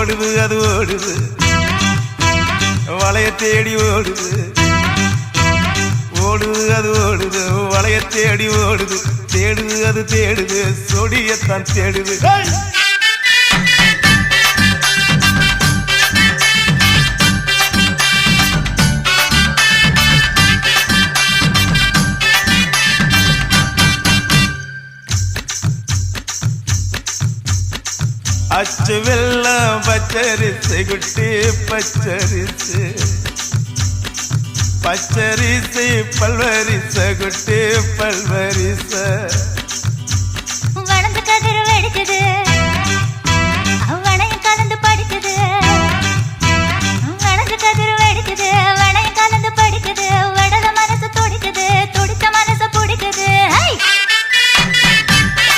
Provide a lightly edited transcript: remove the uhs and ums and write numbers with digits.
ஓடுது அது ஓடுது வளைய தேடி ஓடுது ஓடுது அது ஓடுது வளைய தேடி ஓடுது தேடுது அது தேடுது சொடியத்தான் தேடுது அச்சு வெள்ளம் பச்சரிசு குட்டி பச்சரிசு பச்சரிசை பல்வரிச குட்டி பல்வரிச